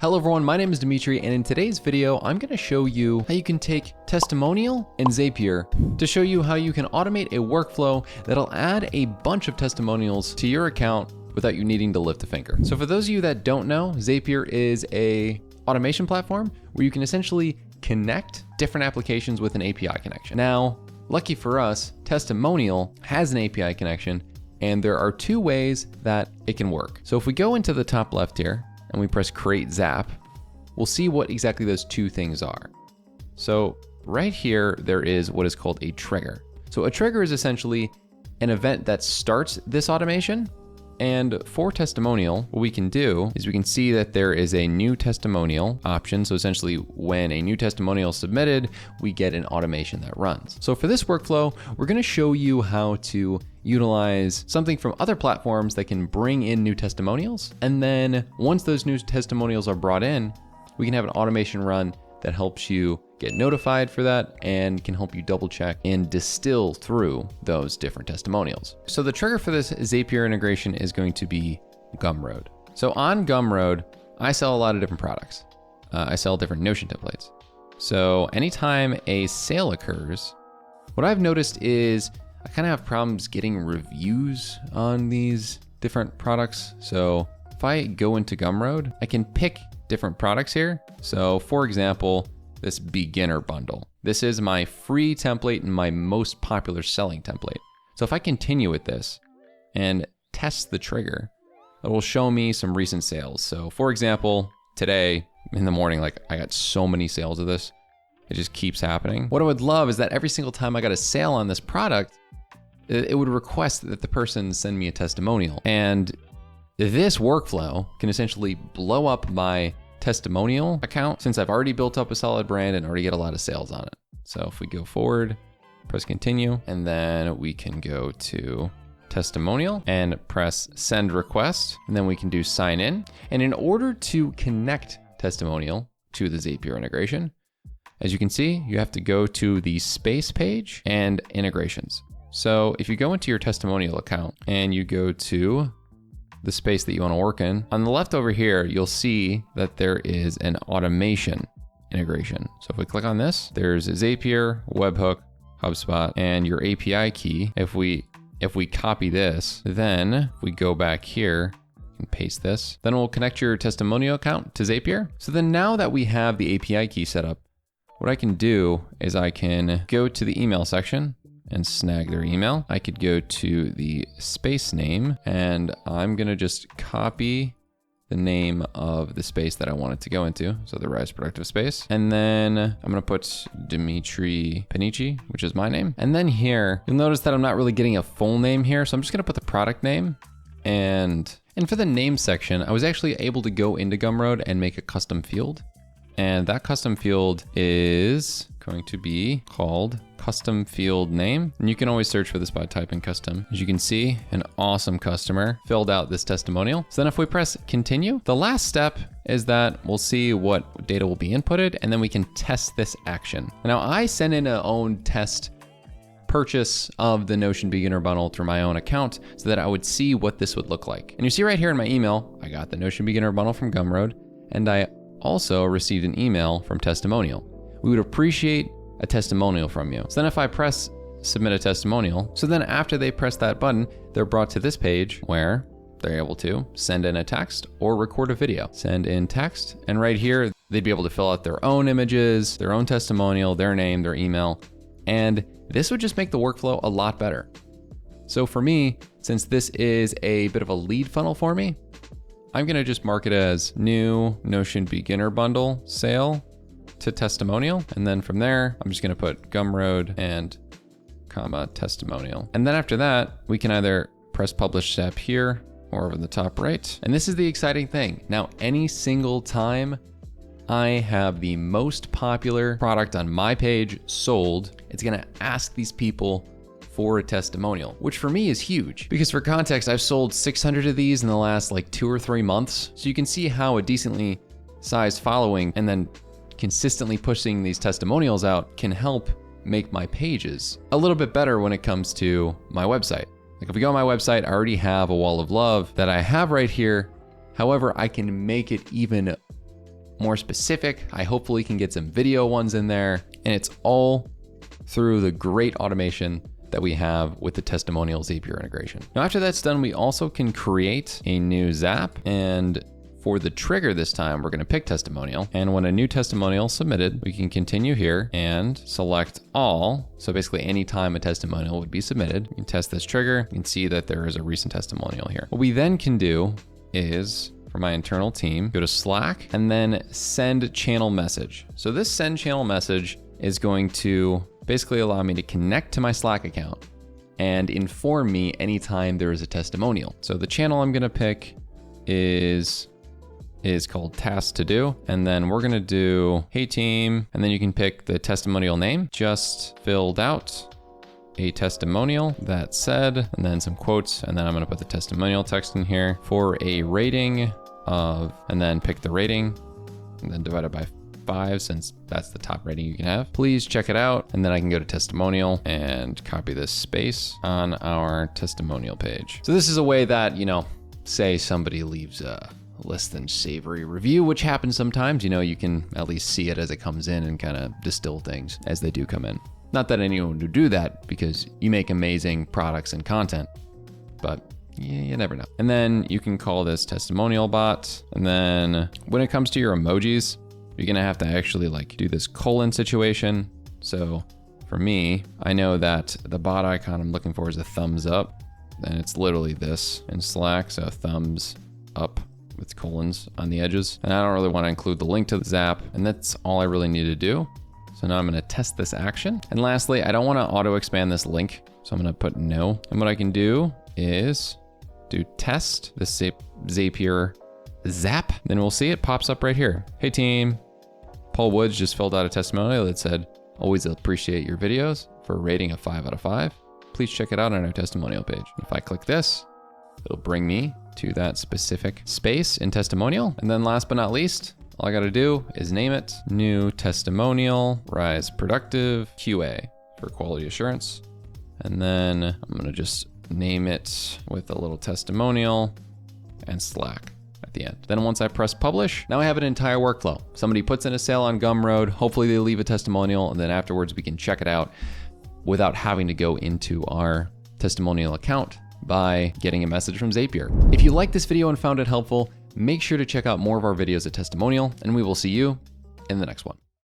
Hello everyone, my name is Dimitri, and in today's video, I'm gonna show you how you can take Testimonial and Zapier to show you how you can automate a workflow that'll add a bunch of testimonials to your account without you needing to lift a finger. So for those of you that don't know, Zapier is a automation platform where you can essentially connect different applications with an API connection. Now, lucky for us, Testimonial has an API connection, and there are two ways that it can work. So if we go into the top left here, and we press create Zap, we'll see what exactly those two things are. So right here, there is what is called a trigger. So a trigger is essentially an event that starts this automation. And for Testimonial, what we can do is we can see that there is a new testimonial option. So essentially when a new testimonial is submitted, we get an automation that runs. So for this workflow, we're gonna show you how to utilize something from other platforms that can bring in new testimonials. And then once those new testimonials are brought in, we can have an automation run that helps you get notified for that and can help you double check and distill through those different testimonials. So the trigger for this Zapier integration is going to be Gumroad. So on Gumroad, I sell a lot of different products. I sell different Notion templates. So anytime a sale occurs, what I've noticed is I kind of have problems getting reviews on these different products. So if I go into Gumroad, I can pick different products here. So for example, this beginner bundle. This is my free template and my most popular selling template. So if I continue with this and test the trigger, it will show me some recent sales. So for example, today in the morning, like I got so many sales of this, it just keeps happening. What I would love is that every single time I got a sale on this product, it would request that the person send me a testimonial. And this workflow can essentially blow up my testimonial account since I've already built up a solid brand and already get a lot of sales on it. So if we go forward, press continue, and then we can go to testimonial and press send request, and then we can do sign in. And in order to connect testimonial to the Zapier integration, as you can see, you have to go to the space page and integrations. So if you go into your testimonial account and you go to the space that you want to work in, on the left over here, you'll see that there is an automation integration. So if we click on this, there's Zapier, Webhook, HubSpot, and your API key. If we copy this, then if we go back here and paste this, then we'll connect your testimonial account to Zapier. So then now that we have the API key set up, what I can do is I can go to the email section and snag their email. I could go to the space name and I'm gonna just copy the name of the space that I want it to go into. So the Rise Productive space. And then I'm gonna put Dimitri Panici, which is my name. And then here, you'll notice that I'm not really getting a full name here. So I'm just gonna put the product name. And for the name section, I was actually able to go into Gumroad and make a custom field. And that custom field is going to be called custom field name. And you can always search for this by typing custom. As you can see, an awesome customer filled out this testimonial. So then if we press continue, the last step is that we'll see what data will be inputted, and then we can test this action. Now I sent in a own test purchase of the Notion beginner bundle through my own account so that I would see what this would look like. And you see right here in my email, I got the Notion beginner bundle from Gumroad, and I also received an email from Testimonial. We would appreciate a testimonial from you. So then if I press submit a testimonial, so then after they press that button, they're brought to this page where they're able to send in a text or record a video. Send in text, and right here, they'd be able to fill out their own images, their own testimonial, their name, their email, and this would just make the workflow a lot better. So for me, since this is a bit of a lead funnel for me, I'm gonna just mark it as new Notion beginner bundle sale to testimonial. And then from there, I'm just gonna put Gumroad and comma testimonial. And then after that, we can either press publish step here or over the top right. And this is the exciting thing. Now, any single time I have the most popular product on my page sold, it's gonna ask these people for a testimonial, which for me is huge because for context, I've sold 600 of these in the last like 2 or 3 months. So you can see how a decently sized following and then consistently pushing these testimonials out can help make my pages a little bit better when it comes to my website. Like if we go on my website, I already have a wall of love that I have right here. However, I can make it even more specific. I hopefully can get some video ones in there, and it's all through the great automation that we have with the Testimonial Zapier integration. Now, after that's done, we also can create a new Zap, and for the trigger this time, we're gonna pick testimonial. And when a new testimonial is submitted, we can continue here and select all. So basically any time a testimonial would be submitted, you can test this trigger. You can see that there is a recent testimonial here. What we then can do is, for my internal team, go to Slack and then send channel message. So this send channel message is going to basically allow me to connect to my Slack account and inform me anytime there is a testimonial. So the channel I'm gonna pick is called Task to Do. And then we're gonna do, hey team, and then you can pick the testimonial name. Just filled out a testimonial that said, and then some quotes, and then I'm gonna put the testimonial text in here for a rating of, and then pick the rating, and then divide it by 5 since that's the top rating you can have. Please check it out. And then I can go to testimonial and copy this space on our testimonial page. So this is a way that, say somebody leaves a less than savory review, which happens sometimes, you can at least see it as it comes in and kind of distill things as they do come in. Not that anyone would do that because you make amazing products and content, but you never know. And then you can call this testimonial bot. And then when it comes to your emojis, you're gonna have to actually do this colon situation. So for me, I know that the bot icon I'm looking for is a thumbs up, and it's literally this in Slack. So thumbs up with colons on the edges. And I don't really want to include the link to the Zap, and that's all I really need to do. So now I'm going to test this action. And lastly, I don't want to auto expand this link, so I'm going to put no. And what I can do is do test the Zapier Zap. Then we'll see it pops up right here. Hey team, Paul Woods just filled out a testimonial that said, always appreciate your videos, for a rating of 5 out of 5. Please check it out on our testimonial page. If I click this, it'll bring me to that specific space in testimonial. And then last but not least, all I gotta do is name it new testimonial, Rise Productive QA for quality assurance. And then I'm gonna just name it with a little testimonial and Slack at the end. Then once I press publish, now I have an entire workflow. Somebody puts in a sale on Gumroad, hopefully they leave a testimonial, and then afterwards we can check it out without having to go into our testimonial account by getting a message from Zapier. If you liked this video and found it helpful, make sure to check out more of our videos at Testimonial, and we will see you in the next one.